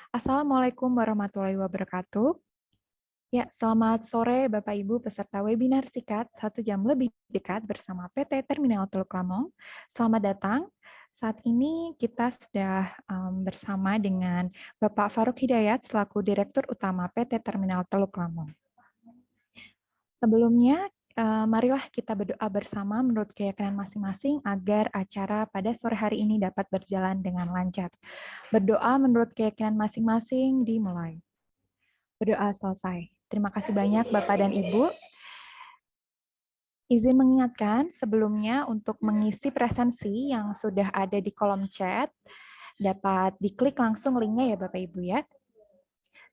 Assalamualaikum warahmatullahi wabarakatuh. Ya, selamat sore Bapak Ibu peserta webinar singkat 1 jam lebih dekat bersama PT Terminal Teluk Lamong. Selamat datang. Saat ini kita sudah bersama dengan Bapak Faruk Hidayat selaku Direktur Utama PT Terminal Teluk Lamong. Sebelumnya, marilah kita berdoa bersama menurut keyakinan masing-masing agar acara pada sore hari ini dapat berjalan dengan lancar. Berdoa menurut keyakinan masing-masing dimulai. Berdoa selesai. Terima kasih banyak Bapak dan Ibu. Izin mengingatkan sebelumnya untuk mengisi presensi yang sudah ada di kolom chat, dapat diklik langsung linknya ya Bapak Ibu ya.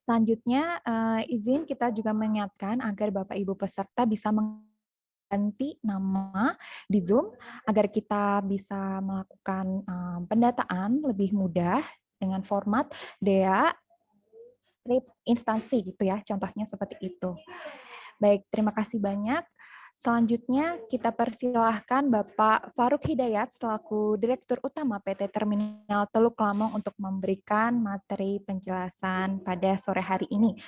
Selanjutnya, izin kita juga mengingatkan agar Bapak Ibu peserta bisa mengganti nama di Zoom agar kita bisa melakukan pendataan lebih mudah dengan format DEA strip instansi gitu ya, contohnya seperti itu. Baik, terima kasih banyak. Selanjutnya kita persilahkan Bapak Faruk Hidayat selaku Direktur Utama PT Terminal Teluk Lamong untuk memberikan materi penjelasan pada sore hari ini.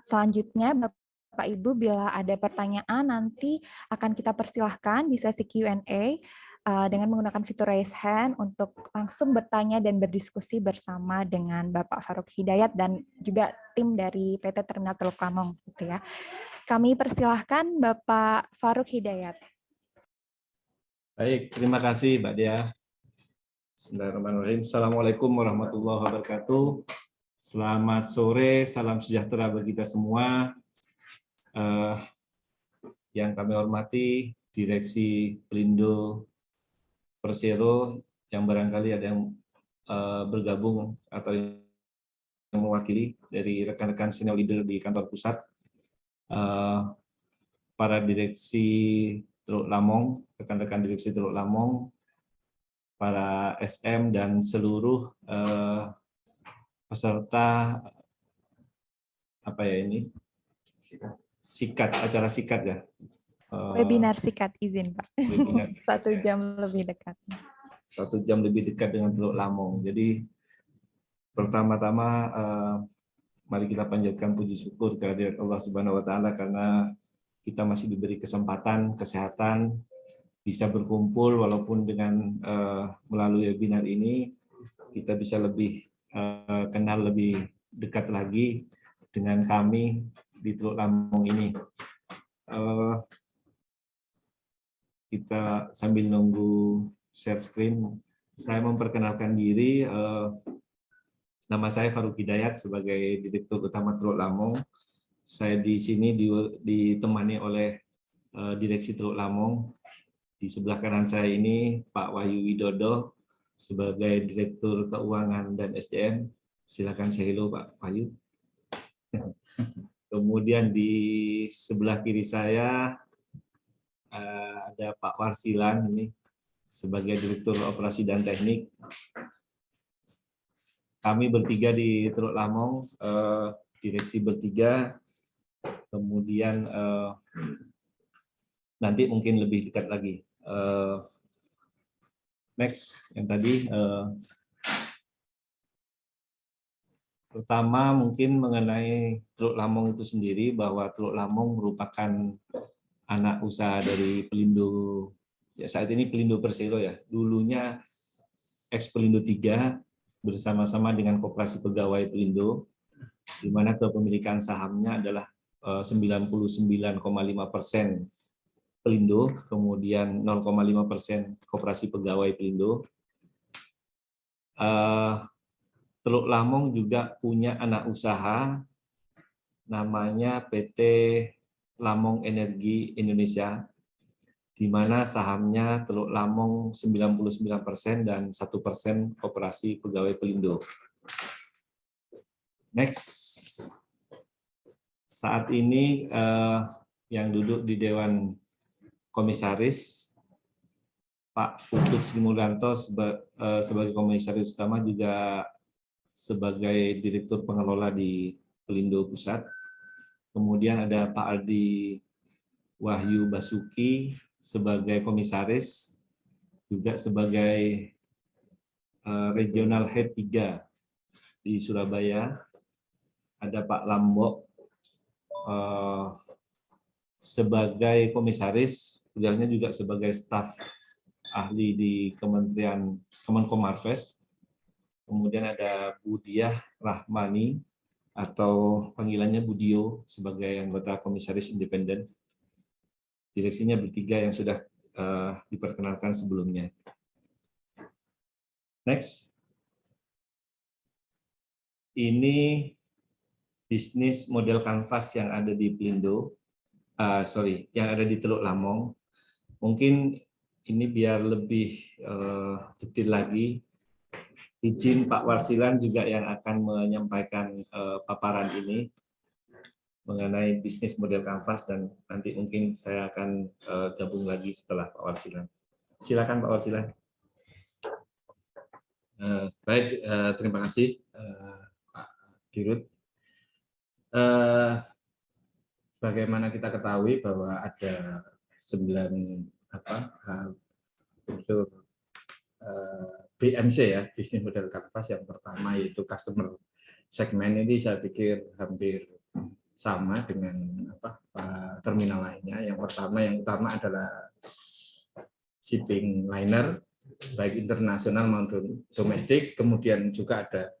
Selanjutnya Bapak Ibu bila ada pertanyaan nanti akan kita persilahkan di sesi Q&A dengan menggunakan fitur raise hand untuk langsung bertanya dan berdiskusi bersama dengan Bapak Faruk Hidayat dan juga tim dari PT Terminal Teluk Lamong gitu ya. Kami persilahkan Bapak Faruk Hidayat. Baik, terima kasih Mbak Dia. Bismillahirrahmanirrahim. Assalamualaikum warahmatullahi wabarakatuh. Selamat sore, salam sejahtera bagi kita semua. Yang kami hormati Direksi Pelindo Persero yang barangkali ada yang bergabung atau yang mewakili dari rekan-rekan senior leader di kantor pusat, para direksi Teluk Lamong, rekan-rekan direksi Teluk Lamong, para SM dan seluruh peserta acara sikat ya. Webinar sikat izin Pak. Webinar 1 jam lebih dekat. 1 jam lebih dekat dengan Teluk Lamong. Jadi pertama-tama mari kita panjatkan puji syukur kehadirat Allah Subhanahu wa taala karena kita masih diberi kesempatan, kesehatan, bisa berkumpul walaupun dengan melalui webinar ini kita bisa lebih kenal lebih dekat lagi dengan kami di Teluk Lamong ini. Kita sambil nunggu share screen, saya memperkenalkan diri. Nama saya Faruk Hidayat sebagai Direktur Utama Teluk Lamong. Saya di sini ditemani oleh Direksi Teluk Lamong. Di sebelah kanan saya ini Pak Wahyu Widodo sebagai Direktur Keuangan dan SDM. Silakan say hello Pak Wahyu. Kemudian di sebelah kiri saya ada Pak Warsilan ini sebagai Direktur Operasi dan Teknik. Kami bertiga di Teluk Lamong, direksi bertiga, kemudian nanti mungkin lebih dekat lagi. Next, yang tadi. Pertama mungkin mengenai Teluk Lamong itu sendiri, bahwa Teluk Lamong merupakan anak usaha dari Pelindo, ya saat ini Pelindo Persero ya, dulunya ex Pelindo 3 bersama-sama dengan Koperasi Pegawai Pelindo, di mana kepemilikan sahamnya adalah 99,5% Pelindo, kemudian 0,5% Koperasi Pegawai Pelindo. Teluk Lamong juga punya anak usaha namanya PT Lamong Energi Indonesia, di mana sahamnya Teluk Lamong 99% dan 1% Koperasi Pegawai Pelindo. Next. Saat ini yang duduk di Dewan Komisaris, Pak Putut Sri Mulyanto sebagai Komisaris Utama, juga sebagai Direktur Pengelola di Pelindo Pusat. Kemudian ada Pak Aldi Wahyu Basuki sebagai Komisaris, juga sebagai Regional Head 3 di Surabaya. ada Pak Lambok sebagai komisaris, beliaunya juga sebagai staf ahli di Kemenkomarves. Kemudian ada Bu Diah Rahmani atau panggilannya Budio sebagai anggota komisaris independen. Direksinya bertiga yang sudah diperkenalkan sebelumnya. Next. Ini bisnis model kanvas yang ada di Pelindo, yang ada di Teluk Lamong. Mungkin ini biar lebih detail lagi, izin Pak Warsilan juga yang akan menyampaikan paparan ini mengenai bisnis model kanvas, dan nanti mungkin saya akan gabung lagi setelah Pak Warsilan. Silakan Pak Warsilan. Baik, terima kasih Pak Dirut. Sebagaimana kita ketahui bahwa ada 9 unsur BMC ya, bisnis model kanvas. Yang pertama yaitu customer segment, ini saya pikir hampir sama dengan terminal lainnya. Yang utama adalah shipping liner, baik internasional maupun domestik. Kemudian juga ada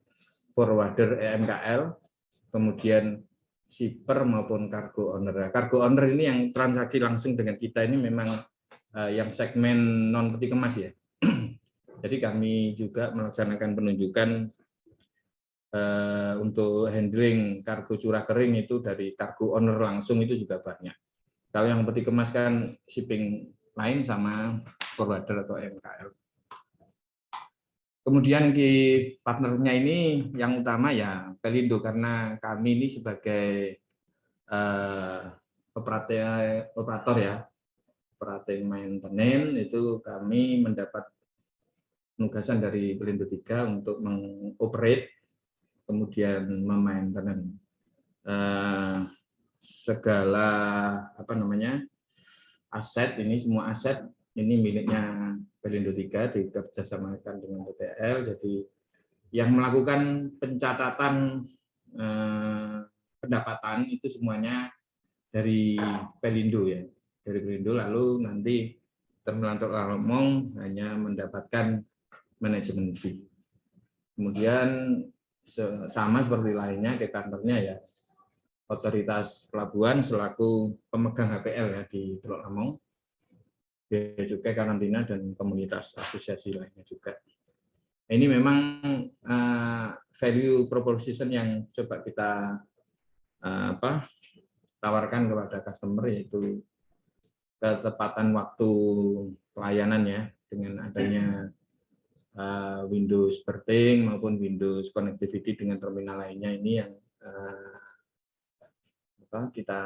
forwarder EMKL, kemudian shipper maupun cargo owner. Cargo owner ini yang transaksi langsung dengan kita, ini memang yang segmen non peti kemas ya. Jadi kami juga melaksanakan penunjukan untuk handling kargo curah kering itu dari cargo owner langsung, itu juga banyak. Kalau yang peti kemas kan shipping line sama forwarder atau MKL. Kemudian di partnernya ini yang utama ya Pelindo, karena kami ini sebagai operator ya, operating maintenance, itu kami mendapat penugasan dari Pelindo 3 untuk mengoperate kemudian memaintenance segala aset. Ini semua aset ini miliknya Pelindo 3 dikerjasamakan dengan PTL. Jadi yang melakukan pencatatan pendapatan itu semuanya dari Pelindo ya, dari Pelindo. Lalu nanti terminal Teluk Lamong hanya mendapatkan manajemen fee. Kemudian sama seperti lainnya ke kantornya ya, otoritas pelabuhan selaku pemegang HPL ya di Teluk Lamong, bea cukai, karantina, dan komunitas asosiasi lainnya juga. Ini memang value proposition yang coba kita tawarkan kepada customer, yaitu ketepatan waktu pelayanan ya, dengan adanya Windows berting maupun Windows connectivity dengan terminal lainnya. Ini yang kita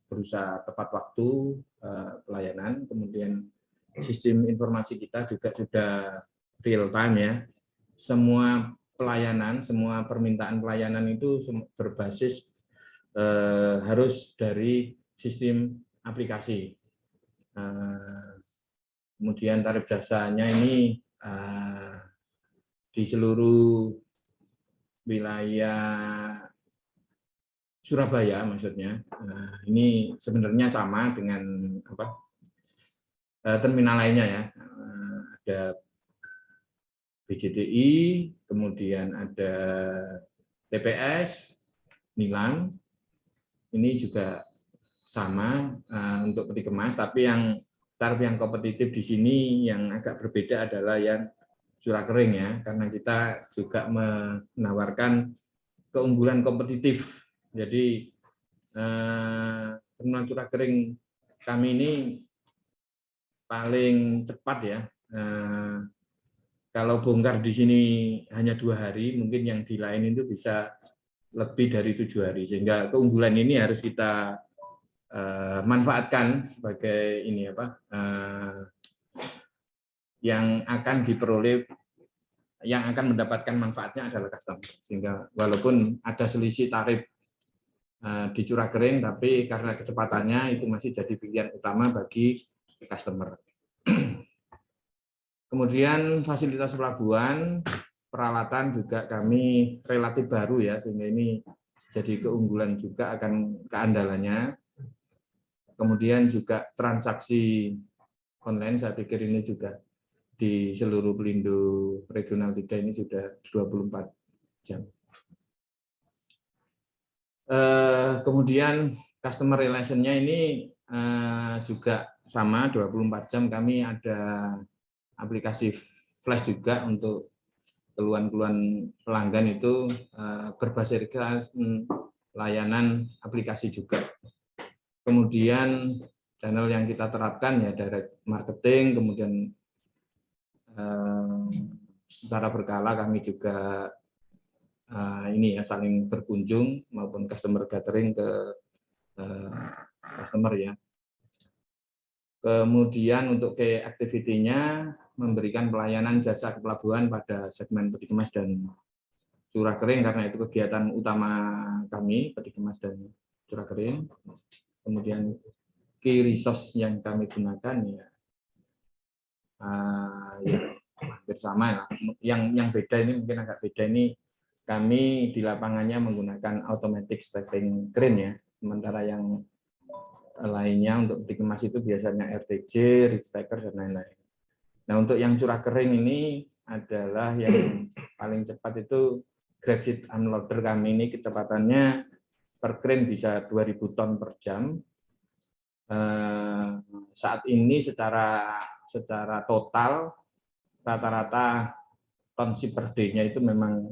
berusaha tepat waktu pelayanan. Kemudian sistem informasi kita juga sudah real time ya. Semua pelayanan, semua permintaan pelayanan itu berbasis harus dari sistem aplikasi. Kemudian tarif jasanya ini di seluruh wilayah Surabaya maksudnya. Ini sebenarnya sama dengan terminal lainnya ya. Ada BJDI, kemudian ada TPS, Nilang. Ini juga sama untuk peti kemas, tapi yang tarif yang kompetitif di sini yang agak berbeda adalah yang curah kering ya, karena kita juga menawarkan keunggulan kompetitif. Jadi terminal curah kering kami ini paling cepat ya. Kalau bongkar di sini hanya 2 hari, mungkin yang di lain itu bisa lebih dari 7 hari. Sehingga keunggulan ini harus kita manfaatkan sebagai ini yang akan diperoleh, yang akan mendapatkan manfaatnya adalah customer. Sehingga walaupun ada selisih tarif di curah kering, tapi karena kecepatannya itu masih jadi pilihan utama bagi customer. Kemudian fasilitas pelabuhan peralatan juga kami relatif baru ya, sehingga ini jadi keunggulan juga akan keandalannya. Kemudian juga transaksi online, saya pikir ini juga di seluruh Pelindo Regional 3 ini sudah 24 jam. Kemudian customer relation-nya ini juga sama 24 jam. Kami ada aplikasi flash juga untuk keluhan-keluhan pelanggan itu berbasiskan layanan aplikasi juga. Kemudian channel yang kita terapkan ya direct marketing, kemudian secara berkala kami juga ini ya saling berkunjung maupun customer gathering ke customer ya. Kemudian untuk key activity-nya memberikan pelayanan jasa kepelabuhan pada segmen peti kemas dan curah kering, karena itu kegiatan utama kami, peti kemas dan curah kering. Kemudian key resource yang kami gunakan ya, ya hampir sama ya. Yang beda ini mungkin agak beda ini, kami di lapangannya menggunakan automatic stacking crane ya, sementara yang lainnya untuk peti kemas itu biasanya RTJ, reach stacker dan lain-lain. Nah, untuk yang curah kering ini adalah yang paling cepat itu grab sheet unloader kami ini kecepatannya per crane bisa 2000 ton per jam. Saat ini secara total rata-rata ton ship per day-nya itu memang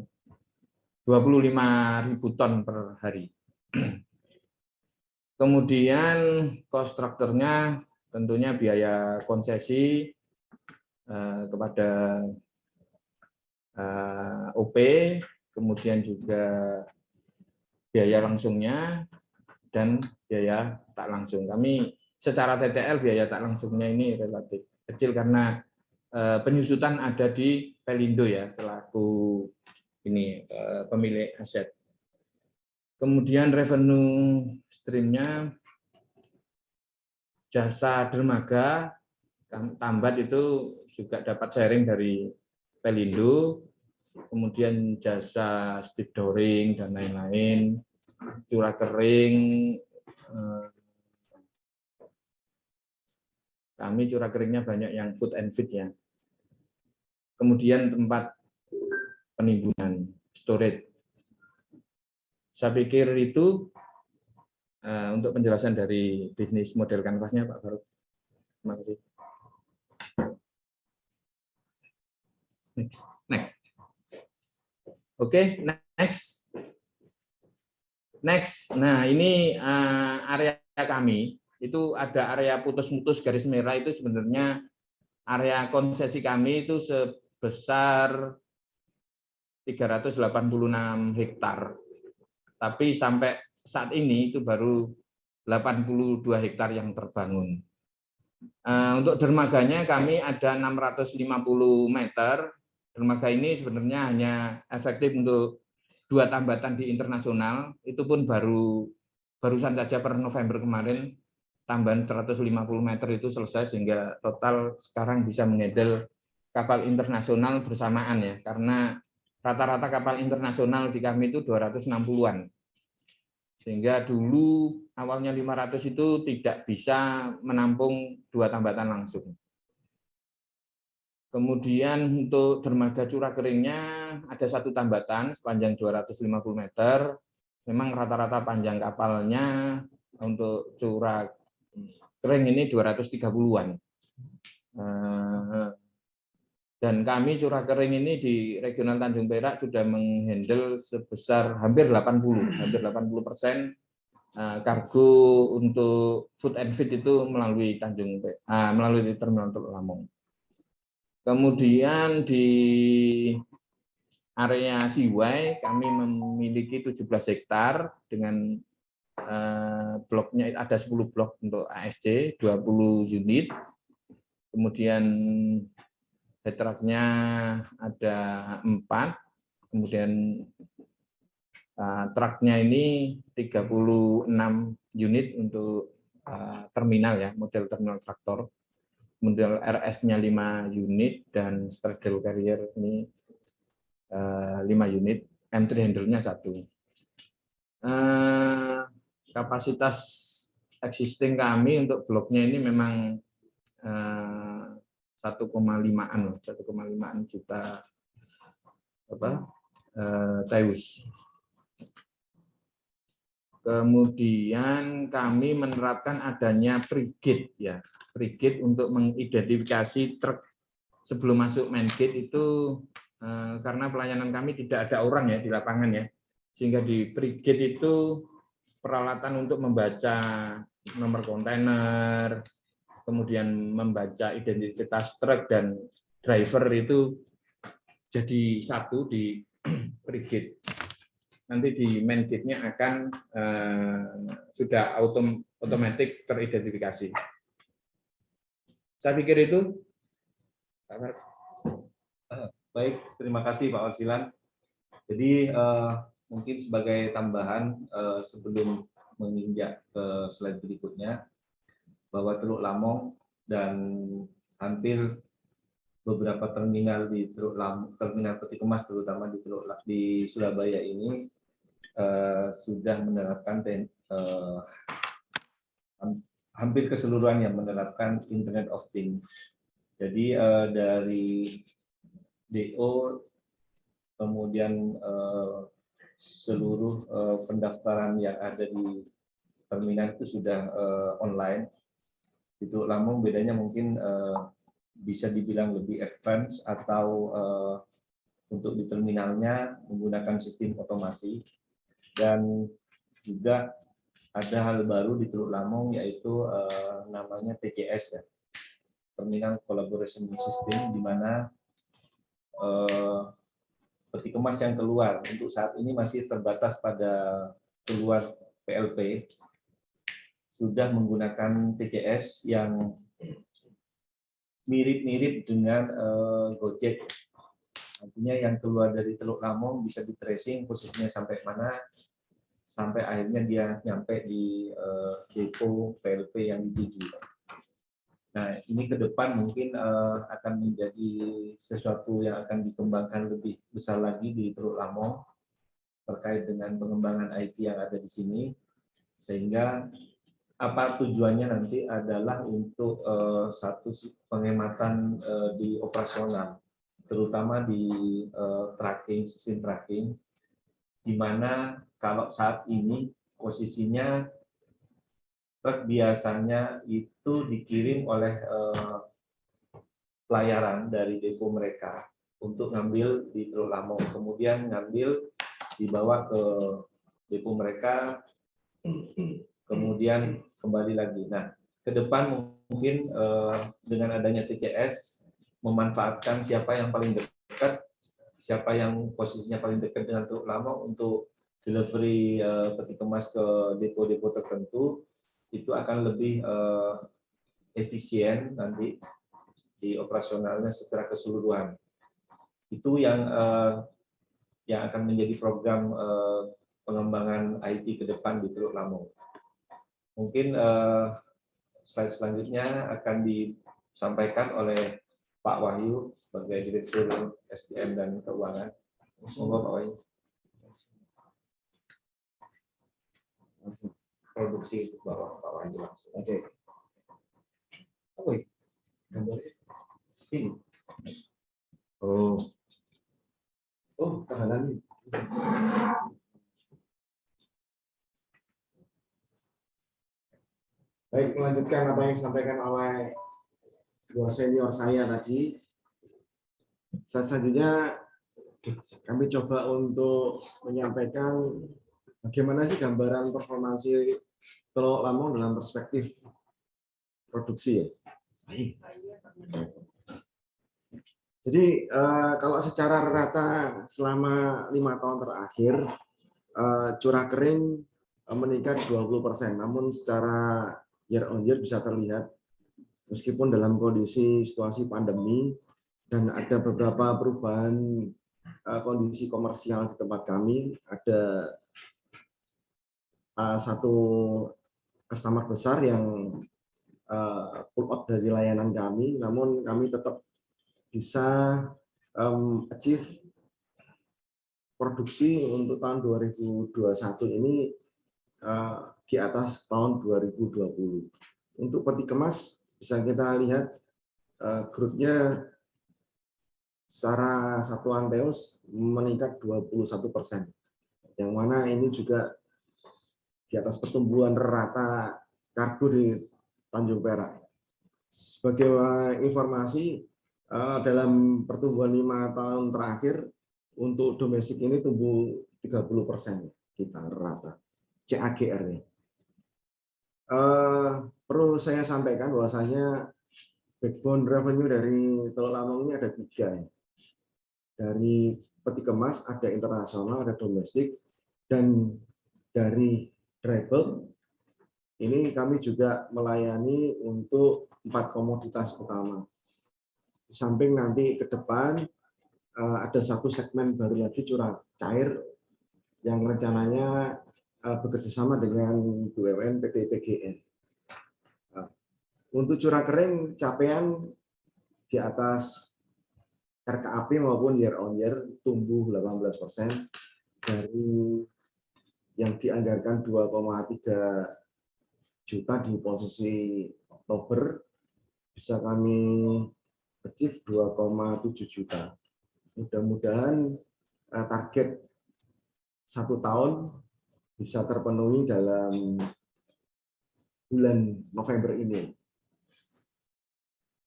25.000 ton per hari. Kemudian cost structure-nya tentunya biaya konsesi kepada OP, kemudian juga biaya langsungnya dan biaya tak langsung. Kami secara TTL biaya tak langsungnya ini relatif kecil karena penyusutan ada di Pelindo ya selaku ini pemilik aset. Kemudian revenue stream-nya jasa dermaga tambat itu juga dapat sharing dari Pelindo, kemudian jasa stevedoring dan lain-lain, curah kering, kami curah keringnya banyak yang food and feed ya. Kemudian tempat penimbunan, storage. Saya pikir itu untuk penjelasan dari bisnis model kanvasnya Pak Faruk. Terima kasih. Next. Oke, next. Nah, ini area kami. Itu ada area putus-putus garis merah itu sebenarnya area konsesi kami itu sebesar 386 hektar. Tapi sampai saat ini itu baru 82 hektar yang terbangun. Untuk dermaganya kami ada 650 meter. Dermaga ini sebenarnya hanya efektif untuk 2 tambatan di internasional. Itu pun barusan saja per November kemarin tambahan 150 meter itu selesai, sehingga total sekarang bisa menghandle kapal internasional bersamaan ya, karena rata-rata kapal internasional di kami itu 260-an. Sehingga dulu awalnya 500 itu tidak bisa menampung 2 tambatan langsung. Kemudian untuk dermaga curah keringnya ada 1 tambatan sepanjang 250 meter. Memang rata-rata panjang kapalnya untuk curah kering ini 230-an. Dan kami curah kering ini di regional Tanjung Perak sudah menghandle sebesar hampir 80% kargo untuk food and feed itu melalui melalui terminal Teluk Lamong. Kemudian di area Siwai kami memiliki 17 hektar dengan bloknya ada 10 blok untuk ASC, 20 unit. Kemudian head truck-nya ada 4, kemudian truknya ini 36 unit untuk terminal ya, model terminal traktor. Model RS-nya 5 unit dan straddle carrier ini 5 unit, M3 handlernya 1. Kapasitas existing kami untuk bloknya ini memang 1,5-an juta TEUs. Kemudian kami menerapkan adanya pre-gate ya, pre-gate untuk mengidentifikasi truk sebelum masuk main gate itu, karena pelayanan kami tidak ada orang ya di lapangan ya, sehingga di pre-gate itu peralatan untuk membaca nomor kontainer, kemudian membaca identitas truk dan driver itu jadi satu di pre-gate. Nanti di main gate-nya akan sudah otomatis teridentifikasi. Saya pikir itu. Baik, terima kasih Pak Wasilan. Jadi mungkin sebagai tambahan sebelum menginjak ke slide berikutnya, bahwa Teluk Lamong dan hampir beberapa terminal di Teluk Lamong, terminal peti kemas terutama di Surabaya ini sudah menerapkan hampir keseluruhannya menerapkan Internet of Things. Jadi dari DO kemudian seluruh pendaftaran yang ada di terminal itu sudah online. Di Teluk Lamong bedanya mungkin bisa dibilang lebih advance atau untuk di terminalnya menggunakan sistem otomasi. Dan juga ada hal baru di Teluk Lamong yaitu namanya TCS ya, Terminal Collaboration System, di mana peti kemas yang keluar untuk saat ini masih terbatas pada keluar PLP sudah menggunakan TCS yang mirip-mirip dengan Gojek. Artinya yang keluar dari Teluk Lamong bisa di tracing posisinya sampai mana, sampai akhirnya dia nyampe di depo PLP yang dituju. Nah, ini ke depan mungkin akan menjadi sesuatu yang akan dikembangkan lebih besar lagi di Teluk Lamong terkait dengan pengembangan IT yang ada di sini, sehingga apa tujuannya nanti adalah untuk satu penghematan di operasional, terutama di tracking, sistem tracking, di mana kalau saat ini posisinya truk biasanya itu dikirim oleh pelayaran dari depo mereka untuk ngambil di Teluk Lamong, kemudian ngambil dibawa ke depo mereka, kemudian kembali lagi. Nah, ke depan mungkin dengan adanya TCS memanfaatkan siapa yang paling dekat, siapa yang posisinya paling dekat dengan Teluk Lamong untuk delivery peti kemas ke depo-depo tertentu, itu akan lebih efisien nanti di operasionalnya secara keseluruhan. Itu yang akan menjadi program pengembangan IT ke depan di Teluk Lamong. Mungkin slide selanjutnya akan disampaikan oleh Pak Wahyu sebagai Direktur SDM dan Keuangan. Monggo Pak Wahyu. Produksi bawah Pak Wahyu langsung. Oke. Oke. Ini. Oh, tahanan. Baik, melanjutkan apa yang disampaikan oleh dua senior saya tadi. Selanjutnya kami coba untuk menyampaikan bagaimana sih gambaran performansi Teluk Lamong dalam perspektif produksi ya. Jadi kalau secara rata selama 5 tahun terakhir curah kering meningkat 20%, namun secara year on year bisa terlihat meskipun dalam kondisi situasi pandemi dan ada beberapa perubahan kondisi komersial di tempat kami, ada satu customer besar yang pull out dari layanan kami, namun kami tetap bisa achieve produksi untuk tahun 2021 ini di atas tahun 2020. Untuk peti kemas bisa kita lihat growth-nya secara satuan teus meningkat 21%. Yang mana ini juga di atas pertumbuhan rata kargo di Tanjung Perak. Sebagai informasi, dalam pertumbuhan 5 tahun terakhir untuk domestik ini tumbuh 30% kita rata CAGR-nya. Perlu saya sampaikan bahwasanya backbone revenue dari Teluk Lamong ini ada 3. Dari peti kemas ada internasional, ada domestik, dan dari dry bulk ini kami juga melayani untuk 4 komoditas utama. Di samping nanti ke depan ada satu segmen baru lagi curah cair yang rencananya bekerjasama dengan BUMN PT PGN. Untuk curah kering capaian di atas RKAP maupun year on year tumbuh 18% dari yang dianggarkan 2,3 juta di posisi Oktober bisa kami achieve 2,7 juta. Mudah-mudahan target 1 tahun bisa terpenuhi dalam bulan November ini.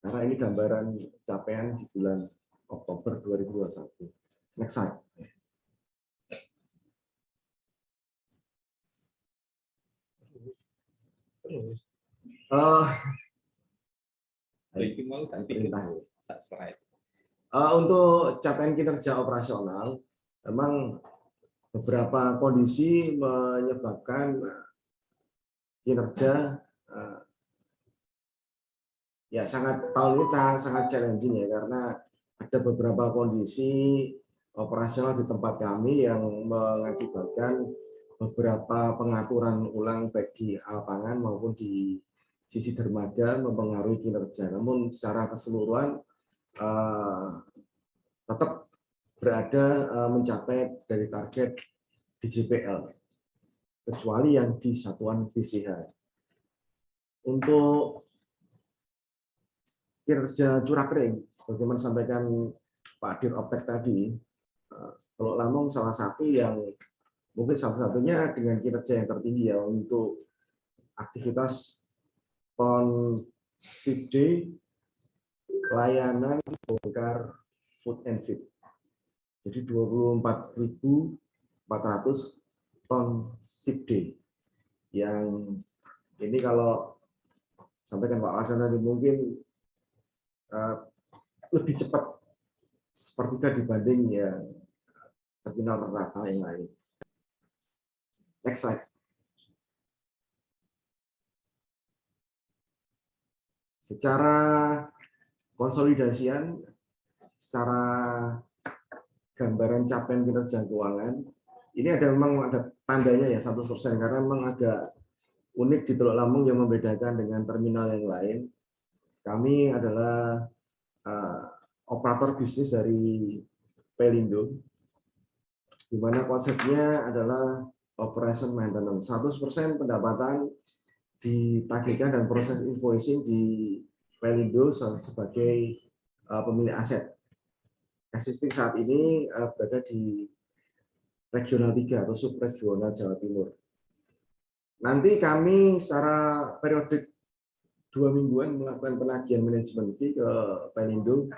Karena ini gambaran capaian di bulan Oktober 2021. Next slide. Untuk capaian kinerja operasional, memang beberapa kondisi menyebabkan kinerja ya tahun ini sangat challenging ya, karena ada beberapa kondisi operasional di tempat kami yang mengakibatkan beberapa pengaturan ulang baik di lapangan maupun di sisi dermaga mempengaruhi kinerja. Namun secara keseluruhan tetap berada mencapai dari target DJPL, kecuali yang di satuan PCH. Untuk kinerja curah kering, sebagaimana sampaikan Pak Dir Optek tadi, Teluk Lamong salah satu yang mungkin satu-satunya dengan kinerja yang tertinggi ya untuk aktivitas ship day, layanan bongkar food and feed. Jadi 24.400 ton ship day. Yang ini kalau sampaikan Pak Laksana mungkin lebih cepat sepertiga dibanding ya terminal rata yang lain. Next slide. Secara konsolidasian, secara gambaran capaian kinerja keuangan, ini memang ada tandanya ya 100% karena memang agak unik di Teluk Lamong yang membedakan dengan terminal yang lain. Kami adalah operator bisnis dari Pelindo, di mana konsepnya adalah operation maintenance. 100% pendapatan ditagihkan dan proses invoicing di Pelindo sebagai pemilik aset. Existing saat ini berada di regional 3 atau subregional Jawa Timur. Nanti kami secara periodik 2 mingguan melakukan penagihan manajemen fee ke Pelindo,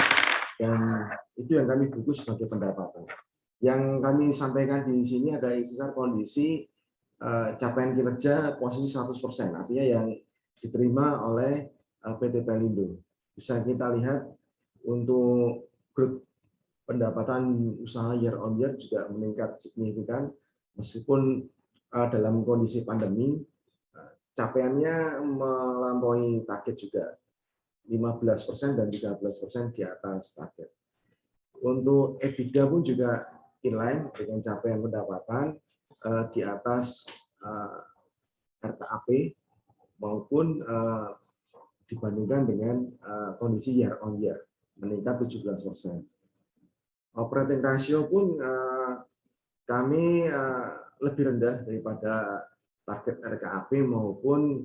dan itu yang kami buku sebagai pendapatan. Yang kami sampaikan di sini ada sekitar kondisi capaian kinerja posisi 100%, artinya yang diterima oleh PT Pelindo. Bisa kita lihat untuk grup pendapatan usaha year on year juga meningkat signifikan, meskipun dalam kondisi pandemi capaiannya melampaui target juga, 15% dan 13% di atas target. Untuk EBITDA pun juga inline dengan capaian pendapatan di atas RKAP maupun dibandingkan dengan kondisi year on year, meningkat 17%. Operating ratio pun kami lebih rendah daripada target RKAP maupun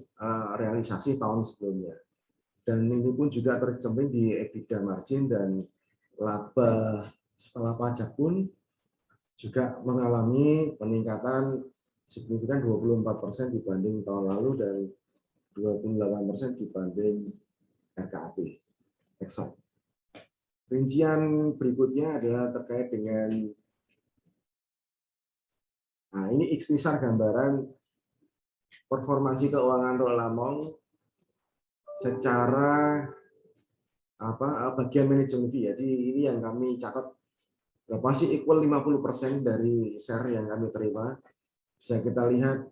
realisasi tahun sebelumnya. Dan ini pun juga tercermin di EBITDA margin dan laba setelah pajak pun juga mengalami peningkatan signifikan 24% dibanding tahun lalu dan 28% dibanding RKAP. Next slide. Rincian berikutnya adalah terkait dengan, nah ini ikhtisar gambaran performansi keuangan Teluk Lamong secara bagian manajemen fee. Jadi ini yang kami catat pasti equal 50% dari share yang kami terima. Bisa kita lihat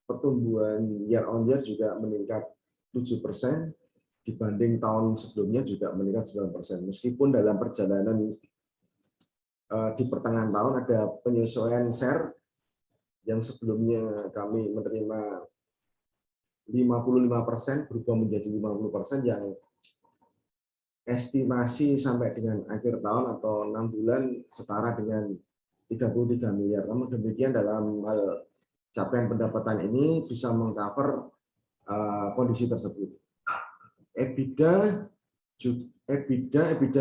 pertumbuhan year on year juga meningkat 7% dibanding tahun sebelumnya juga meningkat 9%. Meskipun dalam perjalanan di pertengahan tahun ada penyesuaian share yang sebelumnya kami menerima 55% berubah menjadi 50% yang estimasi sampai dengan akhir tahun atau 6 bulan setara dengan 33 miliar. Namun demikian dalam hal capaian pendapatan ini bisa mengcover kondisi tersebut. EBITDA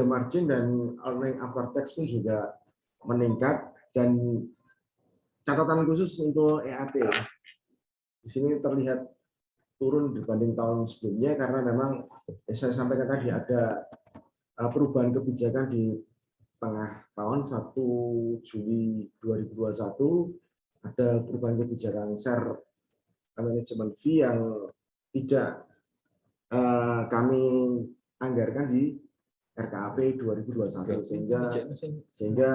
margin dan earning after tax pun juga meningkat dan catatan khusus untuk EAT. Di sini terlihat turun dibanding tahun sebelumnya karena memang saya sampaikan tadi ada perubahan kebijakan di tengah tahun 1 Juli 2021 ada perubahan kebijakan share management fee yang tidak kami anggarkan di RKAP 2021 sehingga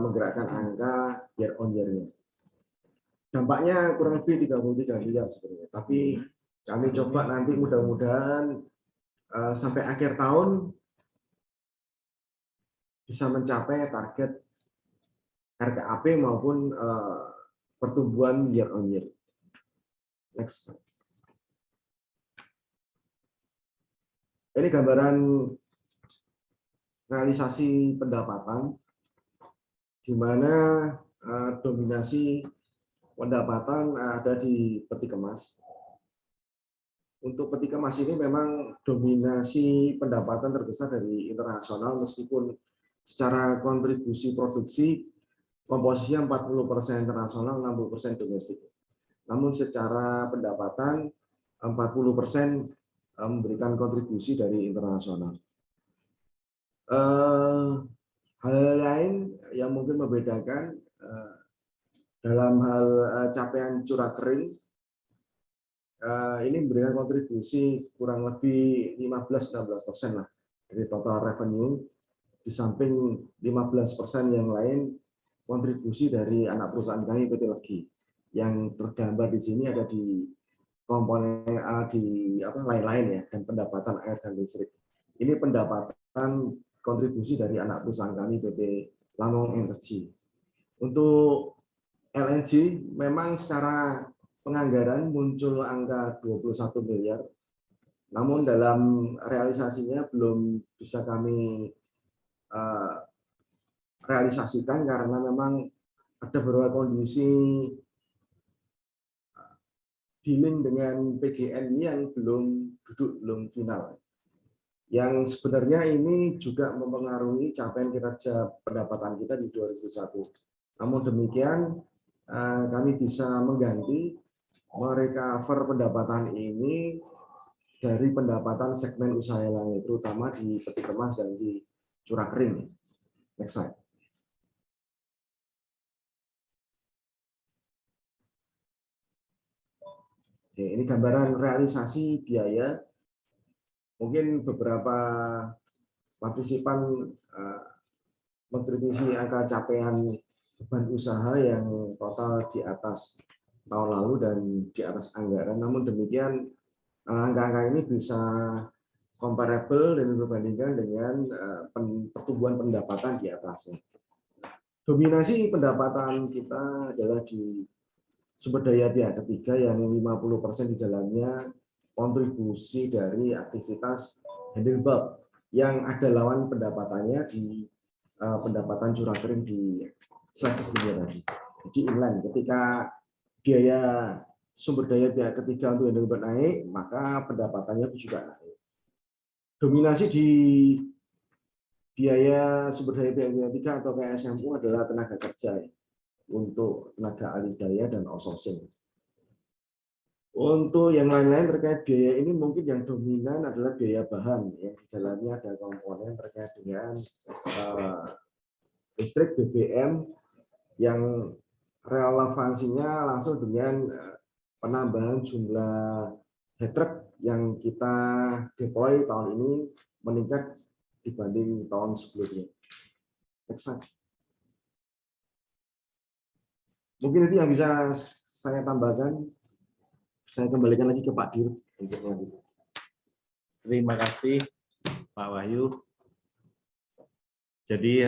menggerakkan angka year on year-nya. Dampaknya kurang lebih 33 miliar sebenarnya. Tapi kami coba nanti mudah-mudahan sampai akhir tahun bisa mencapai target RKAP maupun pertumbuhan year on year. Next. Ini gambaran realisasi pendapatan, di mana dominasi pendapatan ada di peti kemas. Untuk peti kemas ini memang dominasi pendapatan terbesar dari internasional, meskipun secara kontribusi produksi komposisinya 40% internasional, 60% domestik. Namun secara pendapatan 40% memberikan kontribusi dari internasional. Hal lain yang mungkin membedakan dalam hal capaian curah kering, ini memberikan kontribusi kurang lebih 15-16% lah dari total revenue, di samping 15% yang lain kontribusi dari anak perusahaan kami PT Legi. Yang tergambar di sini ada di komponen di lain-lain ya, dan pendapatan air dan listrik. Ini pendapatan kontribusi dari anak perusahaan kami PT Lamong Energy. Untuk LNG memang secara penganggaran muncul angka 21 miliar. Namun dalam realisasinya belum bisa kami realisasikan karena memang ada beberapa kondisi dealing dengan PGN ini yang belum final. Yang sebenarnya ini juga mempengaruhi capaian kinerja pendapatan kita di 2021. Namun demikian, kami bisa mengganti merecover pendapatan ini dari pendapatan segmen usaha lain, terutama di peti kemas dan di curah kering. Next slide. Oke, ini gambaran realisasi biaya. Mungkin beberapa partisipan mengkritisi angka capaian beban usaha yang total di atas tahun lalu dan di atas anggaran. Namun demikian, angka-angka ini bisa comparable dan berbandingkan dengan pertumbuhan pendapatan di atasnya. Dominasi pendapatan kita adalah di sumber daya pihak ketiga yang 50% di dalamnya kontribusi dari aktivitas handle bulk yang ada lawan pendapatannya di pendapatan curah kering di slide sebelumnya tadi. Jadi inline, ketika biaya sumber daya pihak ketiga untuk handling beban naik, maka pendapatannya juga naik. Dominasi di biaya sumber daya pihak ketiga atau KSMU adalah tenaga kerja untuk tenaga alih daya dan outsourcing. Untuk yang lain-lain terkait biaya ini mungkin yang dominan adalah biaya bahan, yang di dalamnya ada komponen terkait dengan listrik, BBM, yang relevansinya langsung dengan penambahan jumlah head truck yang kita deploy tahun ini meningkat dibanding tahun sebelumnya. Next slide. Mungkin itu yang bisa saya tambahkan. Saya kembalikan lagi ke Pak Dirut untuk lanjut. Terima kasih Pak Wahyu. Jadi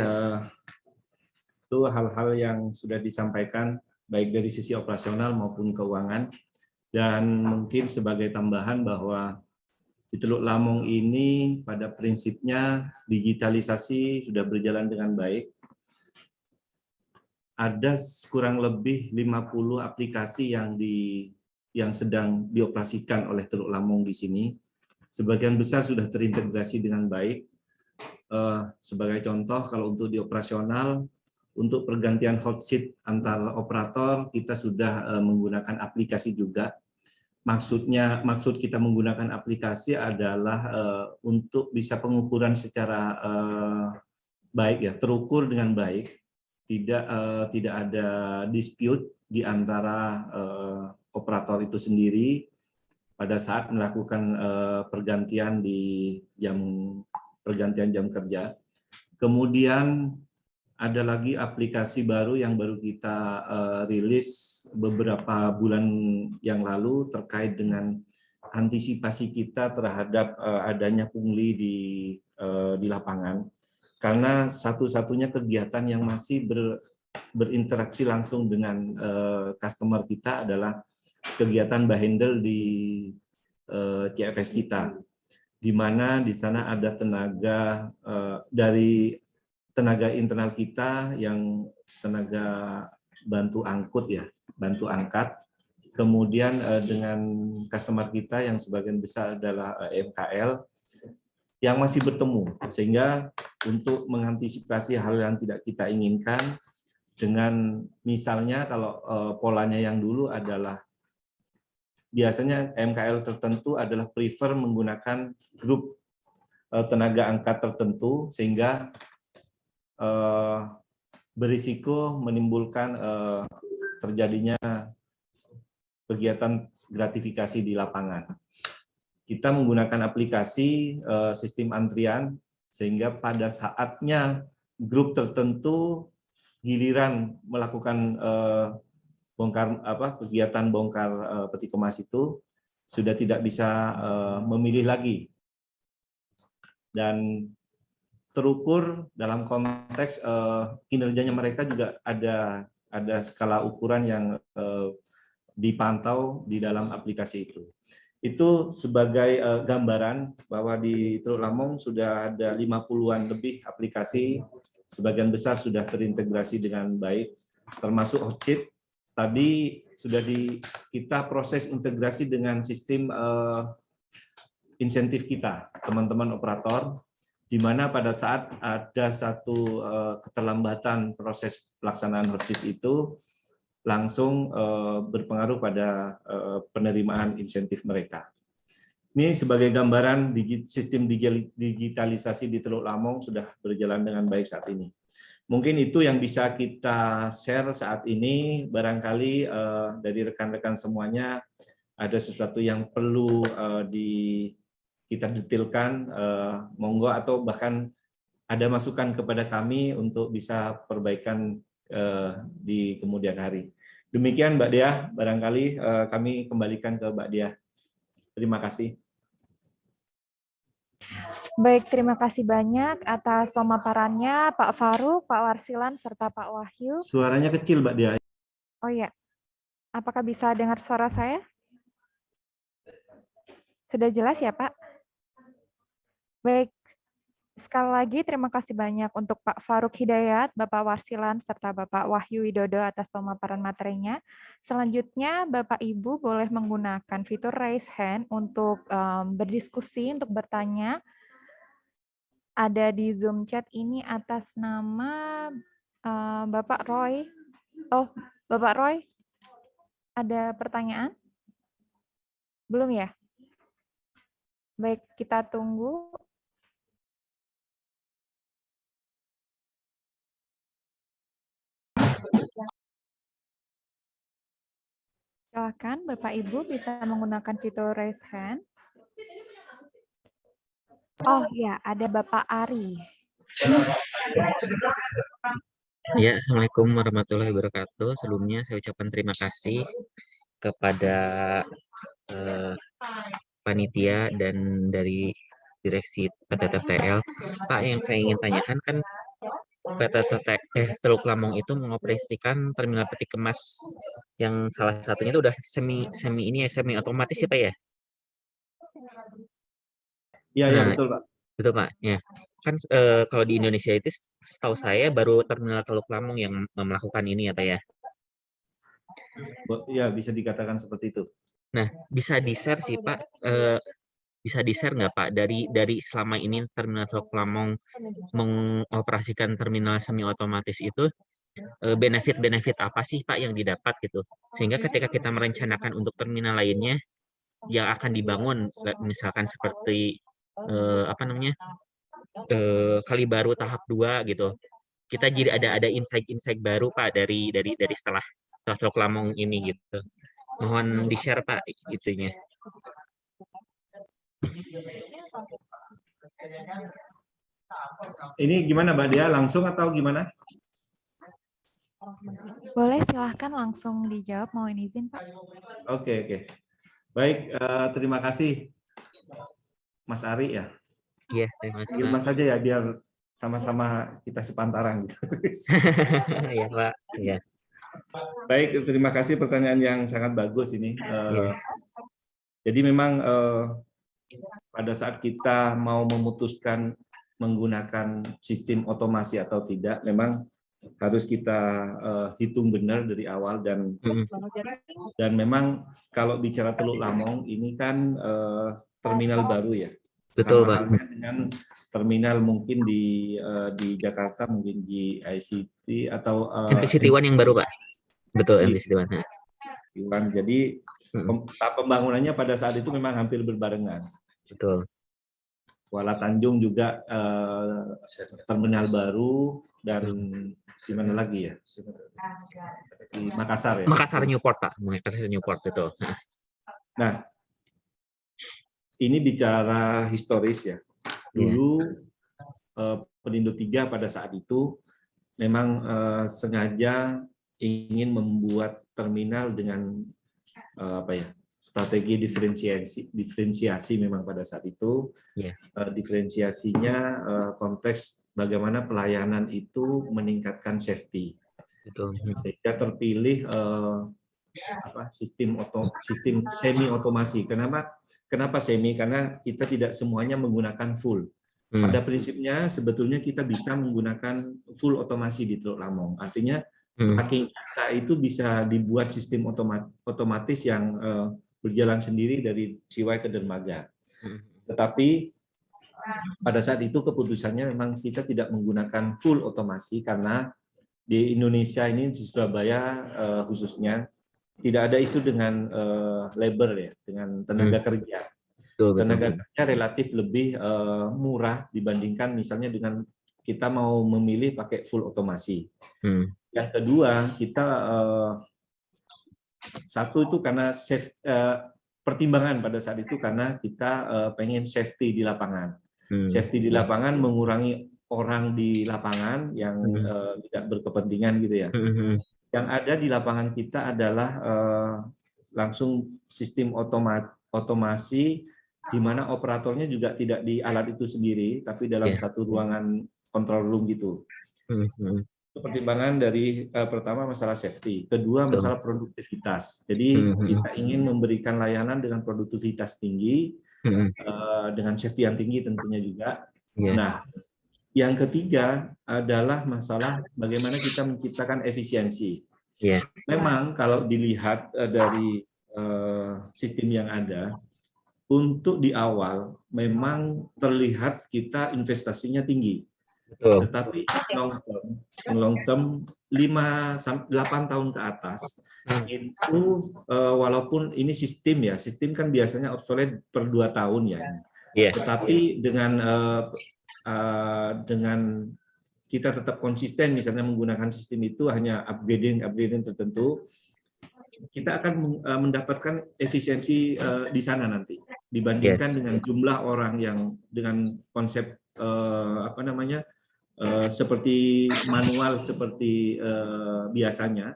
itu hal-hal yang sudah disampaikan baik dari sisi operasional maupun keuangan, dan mungkin sebagai tambahan bahwa di Teluk Lamong ini pada prinsipnya digitalisasi sudah berjalan dengan baik. Ada kurang lebih 50 aplikasi yang sedang dioperasikan oleh Teluk Lamong di sini. Sebagian besar sudah terintegrasi dengan baik. Sebagai contoh, kalau untuk di operasional, untuk pergantian hot seat antar operator, kita sudah menggunakan aplikasi juga. Maksud kita menggunakan aplikasi adalah untuk bisa pengukuran secara baik, ya, terukur dengan baik, tidak ada dispute di antara operator itu sendiri pada saat melakukan pergantian jam kerja. Kemudian ada lagi aplikasi baru yang baru kita rilis beberapa bulan yang lalu terkait dengan antisipasi kita terhadap adanya pungli di lapangan. Karena satu-satunya kegiatan yang masih berinteraksi langsung dengan customer kita adalah kegiatan bahandle di CFS kita, di mana di sana ada tenaga dari tenaga internal kita yang tenaga bantu angkut, ya, bantu angkat. Kemudian dengan customer kita yang sebagian besar adalah MKL yang masih bertemu, sehingga untuk mengantisipasi hal yang tidak kita inginkan, dengan misalnya kalau polanya yang dulu adalah biasanya MKL tertentu adalah prefer menggunakan grup tenaga angkat tertentu, sehingga berisiko menimbulkan terjadinya kegiatan gratifikasi di lapangan. Kita menggunakan aplikasi sistem antrian, sehingga pada saatnya grup tertentu giliran melakukan kegiatan bongkar peti kemas itu sudah tidak bisa memilih lagi, dan terukur dalam konteks kinerjanya mereka juga ada skala ukuran yang dipantau di dalam aplikasi itu. Itu sebagai gambaran bahwa di Teluk Lamong sudah ada 50-an lebih aplikasi, sebagian besar sudah terintegrasi dengan baik, termasuk hotseat. Tadi sudah kita proses integrasi dengan sistem insentif kita, teman-teman operator, di mana pada saat ada satu keterlambatan proses pelaksanaan hotseat itu langsung berpengaruh pada penerimaan insentif mereka. Ini sebagai gambaran sistem digitalisasi di Teluk Lamong sudah berjalan dengan baik saat ini. Mungkin itu yang bisa kita share saat ini. Barangkali dari rekan-rekan semuanya ada sesuatu yang perlu kita detailkan, monggo, atau bahkan ada masukan kepada kami untuk bisa perbaikan di kemudian hari. Demikian Mbak Dia, barangkali kami kembalikan ke Mbak Dia. Terima kasih. Baik, terima kasih banyak atas pemaparannya Pak Farouk, Pak Warsilan, serta Pak Wahyu. Suaranya kecil Mbak Dia. Oh iya, apakah bisa dengar suara saya? Sudah jelas ya Pak? Baik, sekali lagi terima kasih banyak untuk Pak Faruk Hidayat, Bapak Warsilan, serta Bapak Wahyu Widodo atas pemaparan materinya. Selanjutnya, Bapak Ibu boleh menggunakan fitur raise hand untuk berdiskusi, untuk bertanya. Ada di Zoom chat ini atas nama Bapak Roy. Oh, Bapak Roy, ada pertanyaan? Belum ya? Baik, kita tunggu. Silakan Bapak Ibu bisa menggunakan fitur raise hand. Oh ya, ada Bapak Ari. Ya, Assalamualaikum warahmatullahi wabarakatuh. Sebelumnya saya ucapkan terima kasih kepada panitia dan dari direksi PT TTL. Pak, yang saya ingin tanyakan kan PT Teluk Lamong itu mengoperasikan terminal peti kemas yang salah satunya itu udah semi otomatis ya Pak ya? Iya, ya, Nah, betul Pak. betul Pak. Ya. Kan kalau di Indonesia itu setahu saya baru terminal Teluk Lamong yang melakukan ini ya Pak ya. Ya, bisa dikatakan seperti itu. Nah, bisa di-share sih Pak, bisa di-share nggak Pak dari selama ini terminal Teluk Lamong mengoperasikan terminal semi otomatis itu benefit-benefit apa sih Pak yang didapat gitu, sehingga ketika kita merencanakan untuk terminal lainnya yang akan dibangun, misalkan seperti Kali Baru tahap 2 gitu, kita jadi ada insight baru Pak dari setelah Teluk Lamong ini gitu. Mohon di-share Pak itunya. Ini gimana Mbak Dia, langsung atau gimana? Boleh silahkan langsung dijawab, mohon izin Pak. Oke. Baik, terima kasih Mas Ari ya. Iya, terima kasih Panggil Pak. Mas saja ya, biar sama-sama kita sepantaran. Gitu. Iya Pak. Iya. Baik, terima kasih pertanyaan yang sangat bagus ini. Iya. Jadi memang pada saat kita mau memutuskan menggunakan sistem otomasi atau tidak, memang harus kita hitung benar dari awal dan memang kalau bicara Teluk Lamong ini kan terminal baru ya. Betul, sama Pak. halnya dengan terminal mungkin di Jakarta, mungkin di ICT atau MPCT One yang baru Pak. Betul, MPCT One. Jadi pembangunannya pada saat itu memang hampir berbarengan. Betul. Kuala Tanjung juga terminal baru, dan di mana lagi ya? Di Makassar ya. Makassar Newport Pak. Makassar Newport betul. Nah, ini bicara historis ya. Dulu Pelindo 3 pada saat itu memang sengaja ingin membuat terminal dengan strategi diferensiasi memang pada saat itu. Diferensiasinya konteks bagaimana pelayanan itu meningkatkan safety. Betul. Sehingga terpilih sistem semi otomasi. Kenapa semi? Karena kita tidak semuanya menggunakan full. Pada prinsipnya sebetulnya kita bisa menggunakan full otomasi di Teluk Lamong. Artinya tracking kita itu bisa dibuat sistem otomatis yang berjalan sendiri dari Ciwai ke Dermaga. Tetapi pada saat itu keputusannya memang kita tidak menggunakan full otomasi karena di Indonesia ini, di Surabaya khususnya, tidak ada isu dengan labor ya, dengan tenaga kerja. Tenaga kerja relatif lebih murah dibandingkan misalnya dengan kita mau memilih pakai full otomasi. Yang kedua, kita satu itu karena pertimbangan pada saat itu karena kita pengen safety di lapangan. Safety di lapangan mengurangi orang di lapangan yang tidak berkepentingan gitu ya. Yang ada di lapangan kita adalah langsung sistem otomasi di mana operatornya juga tidak di alat itu sendiri, tapi dalam satu ruangan control room gitu. Pertimbangan dari pertama masalah safety, kedua masalah produktivitas. Jadi kita ingin memberikan layanan dengan produktivitas tinggi, dengan safety yang tinggi tentunya juga. Nah, Yang ketiga adalah masalah bagaimana kita menciptakan efisiensi. Iya. Memang kalau dilihat dari sistem yang ada, untuk di awal memang terlihat kita investasinya tinggi. Betul. Tetapi long term 5-8 tahun ke atas itu walaupun ini sistem kan biasanya obsolete per 2 tahun ya. Iya. Tetapi dengan kita tetap konsisten misalnya menggunakan sistem itu hanya upgrading tertentu, kita akan mendapatkan efisiensi di sana nanti dibandingkan dengan jumlah orang yang dengan konsep seperti manual seperti biasanya.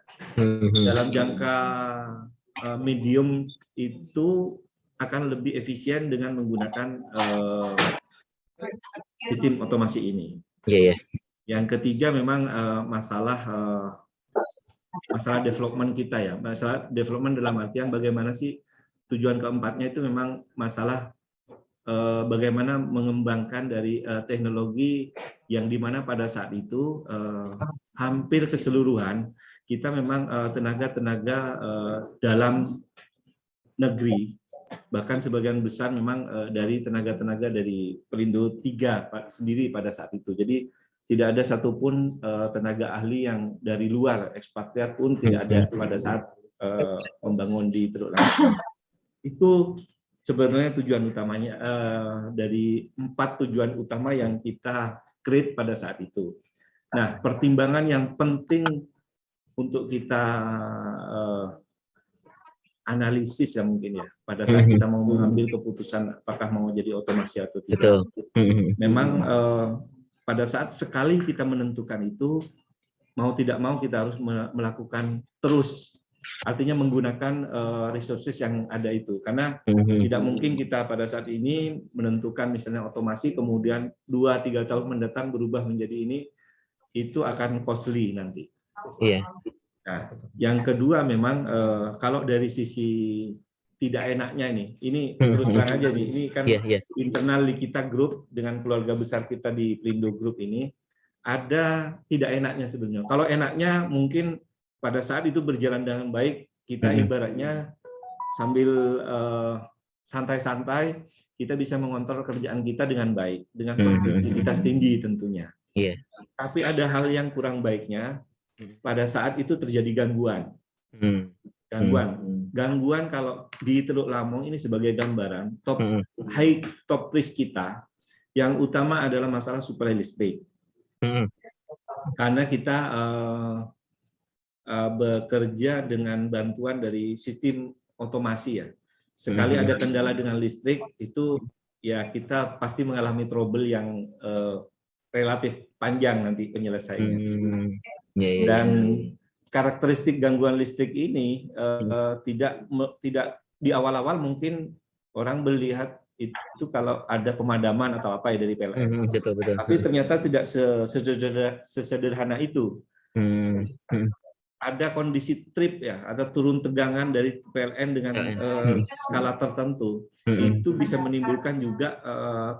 Dalam jangka medium itu akan lebih efisien dengan menggunakan sistem otomasi ini. Iya. Yang ketiga memang masalah development kita ya. Masalah development dalam artian bagaimana sih tujuan keempatnya itu memang masalah bagaimana mengembangkan dari teknologi yang dimana pada saat itu hampir keseluruhan kita memang tenaga-tenaga dalam negeri, bahkan sebagian besar memang dari tenaga-tenaga dari Pelindo 3 sendiri pada saat itu. Jadi tidak ada satupun tenaga ahli yang dari luar, ekspatriat pun tidak ada pada saat membangun di Teluk Lampung. Itu sebenarnya tujuan utamanya dari 4 tujuan utama yang kita create pada saat itu. Nah, pertimbangan yang penting untuk kita analisis ya mungkin ya pada saat kita mau mengambil keputusan apakah mau jadi otomasi atau tidak. Betul. Memang pada saat sekali kita menentukan itu, mau tidak mau kita harus melakukan terus, artinya menggunakan resources yang ada itu. Karena tidak mungkin kita pada saat ini menentukan misalnya otomasi, kemudian 2-3 tahun mendatang berubah menjadi ini, itu akan costly nanti. Iya. Nah, yang kedua memang kalau dari sisi tidak enaknya ini terus terang aja nih, ini kan internal di kita grup dengan keluarga besar kita di Pelindo Group ini ada tidak enaknya sebenarnya. Kalau enaknya mungkin pada saat itu berjalan dengan baik, kita ibaratnya sambil santai-santai kita bisa mengontrol kerjaan kita dengan baik, dengan produktivitas tinggi tentunya. Tapi ada hal yang kurang baiknya pada saat itu terjadi gangguan. Gangguan kalau di Teluk Lamong ini sebagai gambaran top risk kita yang utama adalah masalah suplai listrik. Karena kita bekerja dengan bantuan dari sistem otomasi ya. Sekali ada kendala dengan listrik itu ya kita pasti mengalami trouble yang relatif panjang nanti penyelesaiannya. Dan karakteristik gangguan listrik ini tidak di awal-awal mungkin orang melihat itu kalau ada pemadaman atau apa ya dari PLN. Betul. Tapi ternyata tidak sesederhana itu. Ada kondisi trip ya, atau turun tegangan dari PLN dengan skala tertentu. Itu bisa menimbulkan juga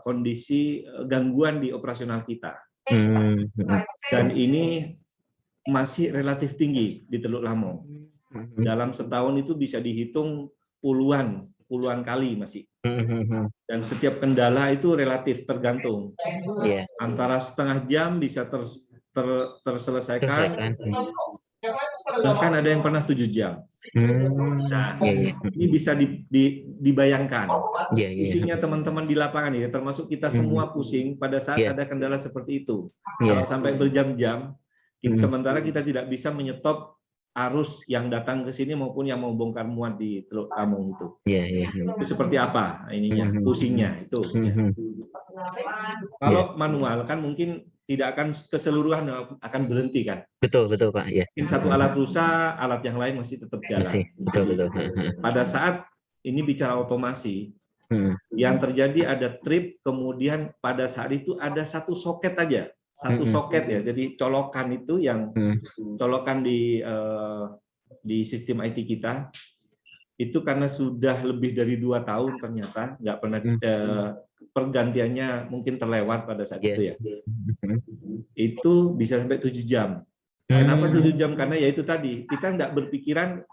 kondisi gangguan di operasional kita. Dan ini masih relatif tinggi di Teluk Lamong. Dalam setahun itu bisa dihitung puluhan kali masih. Dan setiap kendala itu relatif tergantung. Antara setengah jam bisa terselesaikan, bahkan ada yang pernah 7 jam. Nah, ini bisa dibayangkan. Pusingnya teman-teman di lapangan ya, termasuk kita semua pusing pada saat ada kendala seperti itu. Kalau sampai berjam-jam, sementara kita tidak bisa menyetop arus yang datang ke sini maupun yang mau bongkar muat di Teluk Lamong itu. Itu seperti apa ininya, pusingnya itu. Kalau manual kan mungkin tidak akan keseluruhan akan berhenti kan. Betul Pak. Mungkin satu alat rusak, alat yang lain masih tetap jalan. Betul. Pada saat ini bicara otomasi, yang terjadi ada trip, kemudian pada saat itu ada satu soket aja. Satu soket ya, jadi colokan itu yang colokan di sistem IT kita itu karena sudah lebih dari 2 tahun ternyata nggak pernah pergantiannya mungkin terlewat pada saat itu ya. Itu bisa sampai 7 jam. Kenapa 7 jam? Karena ya itu tadi, kita nggak berpikiran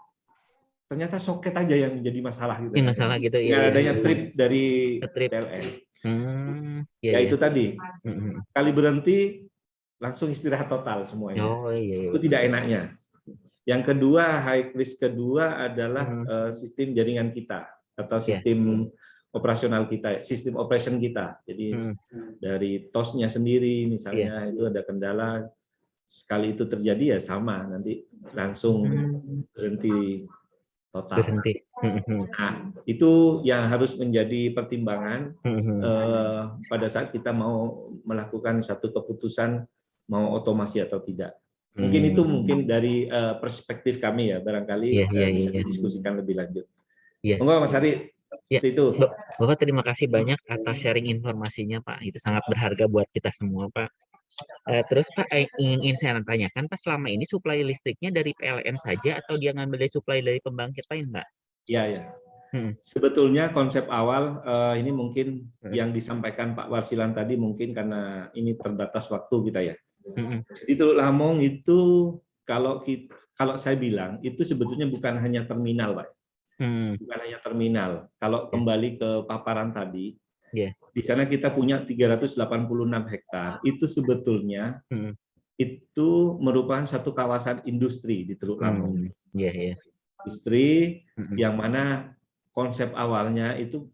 ternyata soket aja yang jadi masalah gitu. Yang masalah gitu ya. Dengan adanya trip dari Trip. PLN. Ya, Ya itu tadi, kali berhenti langsung istirahat total semuanya. Oh iya. Itu tidak enaknya. Yang kedua, high risk kedua adalah sistem jaringan kita atau sistem operasional kita, sistem operation kita. Jadi dari TOS-nya sendiri misalnya itu ada kendala, sekali itu terjadi ya sama, nanti langsung berhenti total. Nah, itu yang harus menjadi pertimbangan pada saat kita mau melakukan satu keputusan mau otomasi atau tidak. Mungkin itu dari perspektif kami ya, barangkali bisa didiskusikan lebih lanjut. Monggo Mas Ari, seperti itu. Bapak terima kasih banyak atas sharing informasinya Pak, itu sangat berharga buat kita semua Pak. Terus Pak, ingin saya tanyakan Pak, selama ini suplai listriknya dari PLN saja atau dia ngambil dari suplai dari pembangkit lain Pak? Ya. Sebetulnya konsep awal ini mungkin yang disampaikan Pak Warsilan tadi mungkin karena ini terbatas waktu kita ya. Jadi Teluk Lamong itu kalau saya bilang itu sebetulnya bukan hanya terminal Pak. Bukan hanya terminal. Kalau kembali ke paparan tadi, di sana kita punya 386 hektar. Itu sebetulnya itu merupakan satu kawasan industri di Teluk Lamong. Industri yang mana konsep awalnya itu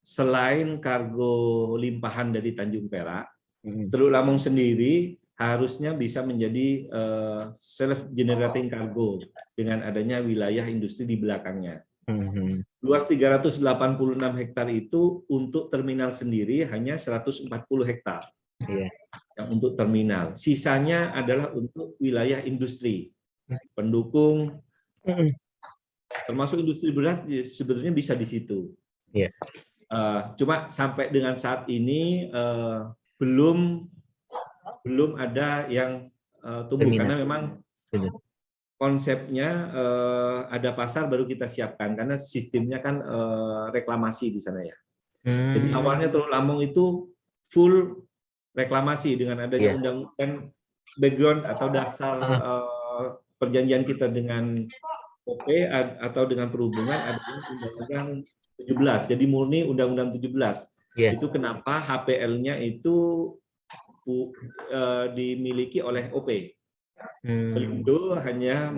selain kargo limpahan dari Tanjung Perak, Teluk Lamong sendiri harusnya bisa menjadi self-generating cargo dengan adanya wilayah industri di belakangnya. Luas 386 hektar itu untuk terminal sendiri hanya 140 hektar yang untuk terminal. Sisanya adalah untuk wilayah industri, pendukung, termasuk industri berat sebetulnya bisa di situ. Cuma sampai dengan saat ini belum ada yang tumbuh karena memang konsepnya ada pasar baru kita siapkan karena sistemnya kan reklamasi di sana ya. Jadi awalnya Teluk Lamong itu full reklamasi dengan adanya undang-undang background atau dasar perjanjian kita dengan OP atau dengan perhubungan adalah undang-undang 17. Jadi murni undang-undang 17. Itu kenapa HPL-nya itu dimiliki oleh OP. Pelindo hanya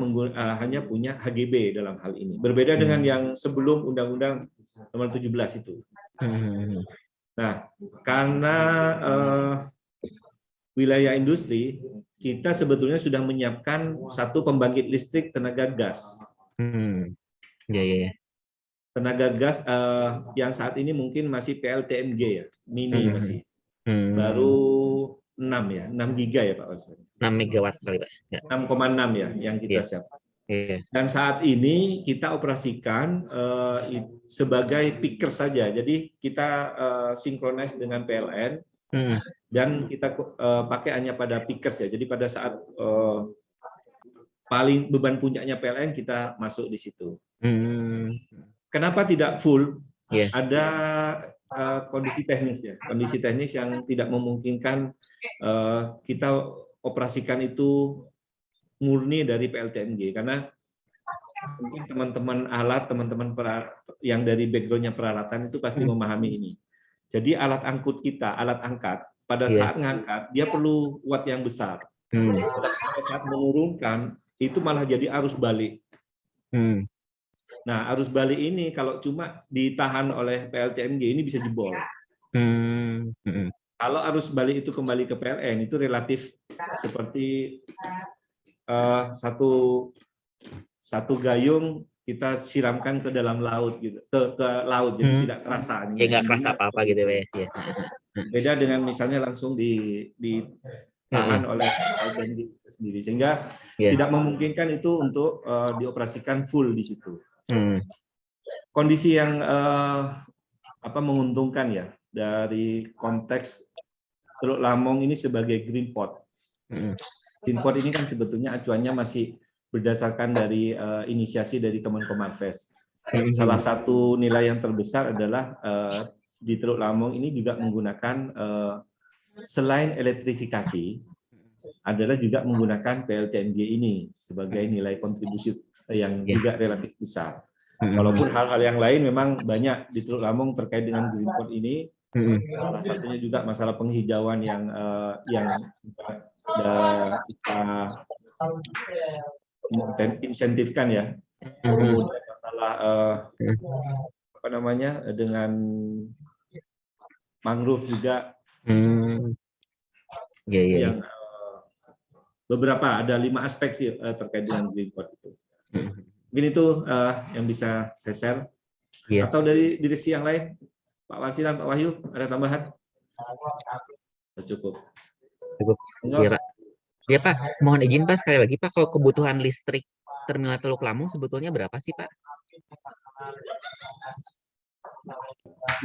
punya HGB dalam hal ini. Berbeda dengan yang sebelum Undang-Undang Nomor 17 itu. Nah, karena wilayah industri, kita sebetulnya sudah menyiapkan satu pembangkit listrik tenaga gas. Tenaga gas yang saat ini mungkin masih PLTMG ya, mini masih. Baru 6 giga ya Pak Wasri. 6 megawatt kali Pak. 6,6 ya yang kita siapkan. Dan saat ini kita operasikan sebagai picker saja. Jadi kita sinkronis dengan PLN dan kita pakai hanya pada pickers ya. Jadi pada saat paling beban puncaknya PLN kita masuk di situ. Kenapa tidak full? Ada kondisi teknis ya, kondisi teknis yang tidak memungkinkan kita operasikan itu murni dari PLTMG karena mungkin teman-teman alat, teman-teman yang dari backgroundnya peralatan itu pasti memahami ini. Jadi alat angkut kita, alat angkat pada saat ngangkat dia perlu watt yang besar. Pada saat menurunkan itu malah jadi arus balik. Nah, arus balik ini kalau cuma ditahan oleh PLTMG ini bisa jebol. Kalau arus balik itu kembali ke PLN itu relatif seperti satu gayung kita siramkan ke dalam laut gitu, ke laut jadi tidak terasa. Ya nggak kerasa apa-apa gitu ya. Beda dengan misalnya langsung ditahan oleh PLTMG sendiri sehingga tidak memungkinkan itu untuk dioperasikan full di situ. Kondisi yang menguntungkan ya dari konteks Teluk Lamong ini sebagai green port. Green port ini kan sebetulnya acuannya masih berdasarkan dari inisiasi dari Kemenkomarves. salah satu nilai yang terbesar adalah di Teluk Lamong ini juga menggunakan selain elektrifikasi adalah juga menggunakan PLTMG ini sebagai nilai kontribusi yang juga relatif besar. Walaupun hal-hal yang lain memang banyak di Teluk Lamong terkait dengan green port ini, salah satunya juga masalah penghijauan yang kita insentifkan ya. Kemudian masalah apa namanya dengan mangrove juga yang beberapa ada 5 aspek sih terkait dengan green port itu. Mungkin itu yang bisa saya share. Atau dari direksi yang lain, Pak Wasilan, Pak Wahyu, ada tambahan? Cukup. Ya, Pak. Ya, Pak. Mohon izin Pak sekali lagi Pak, kalau kebutuhan listrik Terminal Teluk Lamong sebetulnya berapa sih Pak?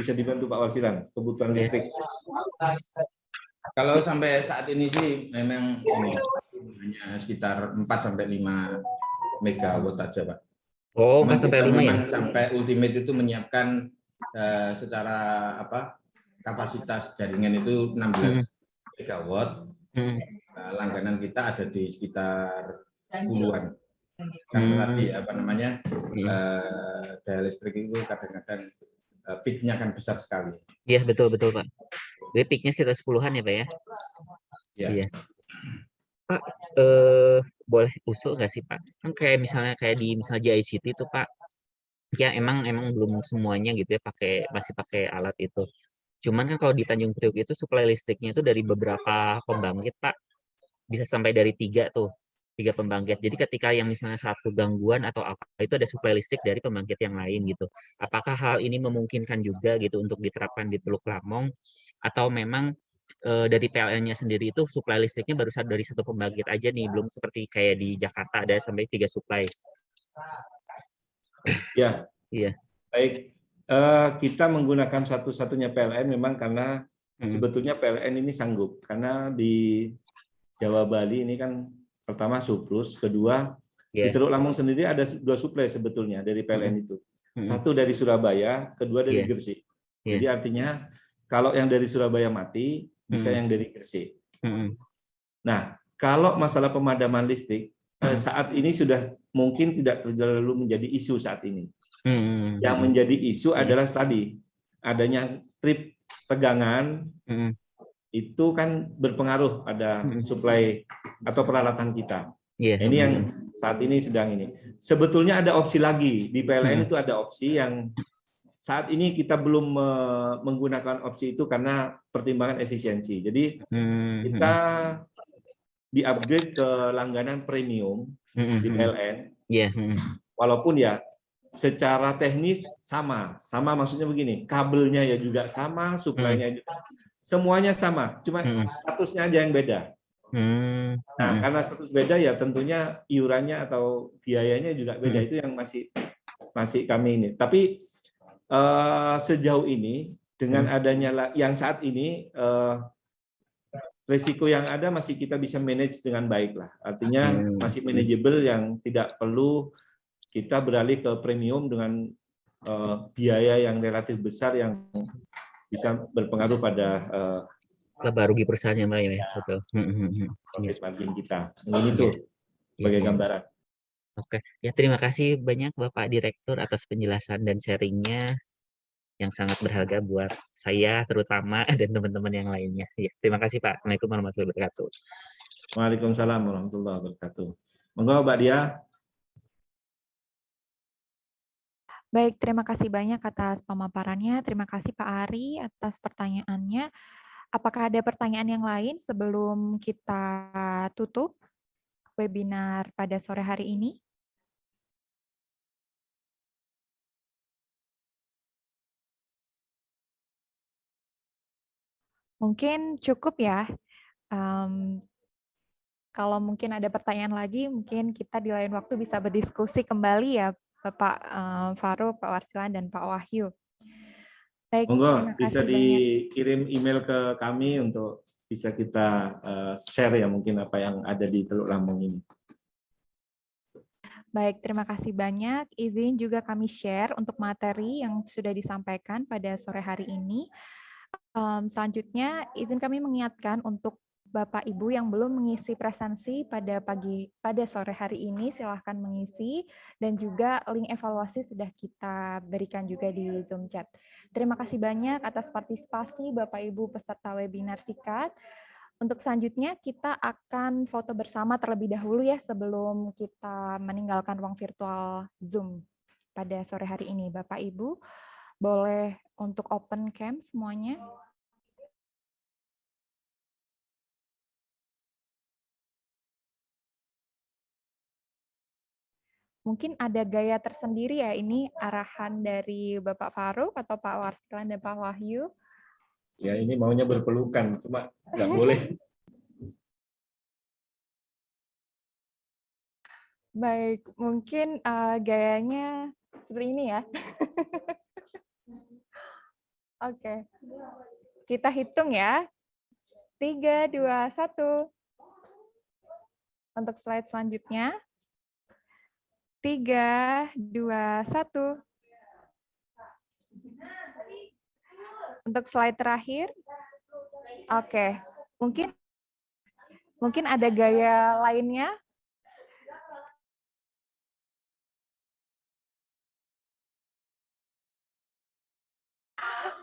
Bisa dibantu Pak Wasilan, kebutuhan listrik. Kalau sampai saat ini sih memang ini hanya sekitar 4-5 megawatt aja, Pak. Oh, Memang 4 sampai 5 ya? Sampai ultimate itu menyiapkan secara kapasitas jaringan itu 16 megawatt. Langganan kita ada di sekitar 10-an. Karena tadi daya listrik itu kadang-kadang peak-nya kan besar sekali. Iya, betul Pak. Jadi peak-nya sekitar 10-an ya Pak ya? Iya. Pak, boleh usul nggak sih Pak? Kan kayak misalnya di JICT itu Pak, ya emang belum semuanya gitu ya masih pakai alat itu. Cuman kan kalau di Tanjung Priok itu suplai listriknya itu dari beberapa pembangkit Pak, bisa sampai dari 3 pembangkit. Jadi ketika yang misalnya satu gangguan atau apa itu ada suplai listrik dari pembangkit yang lain gitu. Apakah hal ini memungkinkan juga gitu untuk diterapkan di Teluk Lamong atau memang dari PLN-nya sendiri itu suplai listriknya baru dari satu pembangkit aja nih, belum seperti kayak di Jakarta ada sampai 3 suplai. Ya. Iya. Baik. Kita menggunakan satu-satunya PLN memang karena sebetulnya PLN ini sanggup karena di Jawa Bali ini kan pertama surplus, kedua di Teluk Lamong sendiri ada 2 suplai sebetulnya dari PLN itu. Satu dari Surabaya, kedua dari Gresik. Jadi artinya kalau yang dari Surabaya mati, bisa yang dari Gresik. Nah, kalau masalah pemadaman listrik saat ini sudah mungkin tidak terlalu menjadi isu saat ini. Yang menjadi isu adalah tadi adanya trip tegangan. Itu kan berpengaruh pada suplai atau peralatan kita. Ini yang saat ini sedang ini. Sebetulnya ada opsi lagi di PLN itu ada opsi yang saat ini kita belum menggunakan opsi itu karena pertimbangan efisiensi. Jadi kita di-upgrade ke langganan premium di PLN. Walaupun ya secara teknis sama maksudnya begini, kabelnya ya juga sama, suplainya juga semuanya sama, cuma statusnya aja yang beda. Nah, karena status beda ya tentunya iurannya atau biayanya juga beda. Itu yang masih kami ini. Tapi sejauh ini dengan adanya yang saat ini risiko yang ada masih kita bisa manage dengan baik lah. Artinya masih manageable yang tidak perlu kita beralih ke premium dengan biaya yang relatif besar yang bisa berpengaruh pada laba rugi perusahaannya Mbak ya, betul. Profit margin kita. Ini tuh sebagai gambaran. Oke, ya terima kasih banyak Bapak Direktur atas penjelasan dan sharingnya yang sangat berharga buat saya terutama dan teman-teman yang lainnya. Ya, terima kasih Pak. Assalamualaikum warahmatullahi wabarakatuh. Waalaikumsalam warahmatullahi wabarakatuh. Monggo Mbak Dia. Baik, terima kasih banyak atas pemaparannya. Terima kasih Pak Ari atas pertanyaannya. Apakah ada pertanyaan yang lain sebelum kita tutup webinar pada sore hari ini? Mungkin cukup ya. Kalau mungkin ada pertanyaan lagi, mungkin kita di lain waktu bisa berdiskusi kembali ya, Bapak Farouk, Pak Warsilan, dan Pak Wahyu. Baik, monggo bisa dikirim email ke kami untuk bisa kita share ya mungkin apa yang ada di Teluk Lamong ini. Baik, terima kasih banyak. Izin juga kami share untuk materi yang sudah disampaikan pada sore hari ini. Selanjutnya, izin kami mengingatkan untuk Bapak Ibu yang belum mengisi presensi pada sore hari ini, silahkan mengisi, dan juga link evaluasi sudah kita berikan juga di Zoom chat. Terima kasih banyak atas partisipasi Bapak Ibu peserta webinar SIKAT. Untuk selanjutnya kita akan foto bersama terlebih dahulu ya sebelum kita meninggalkan ruang virtual Zoom pada sore hari ini. Bapak Ibu boleh untuk open cam semuanya. Mungkin ada gaya tersendiri ya, ini arahan dari Bapak Faruk atau Pak Warslan dan Pak Wahyu. Ya ini maunya berpelukan, cuma nggak boleh. Baik, mungkin gayanya seperti ini ya. Oke, kita hitung ya. 3, 2, 1. Untuk slide selanjutnya. 3, 2, 1. Untuk slide terakhir. Oke, mungkin ada gaya lainnya.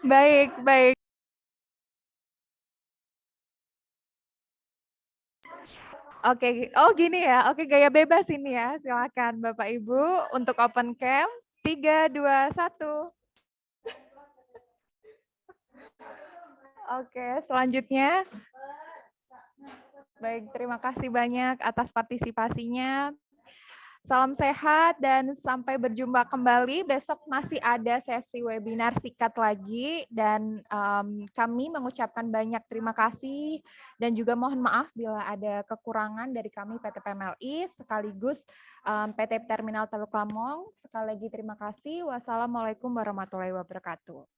Baik, baik. Oke, oh gini ya. Oke, gaya bebas ini ya. Silakan Bapak Ibu untuk open cam. 3, 2, 1. Oke, selanjutnya. Baik, terima kasih banyak atas partisipasinya. Salam sehat dan sampai berjumpa kembali. Besok masih ada sesi webinar SIKAT lagi dan kami mengucapkan banyak terima kasih dan juga mohon maaf bila ada kekurangan dari kami PT PMLI sekaligus PT Terminal Teluk Lamong. Sekali lagi terima kasih. Wassalamualaikum warahmatullahi wabarakatuh.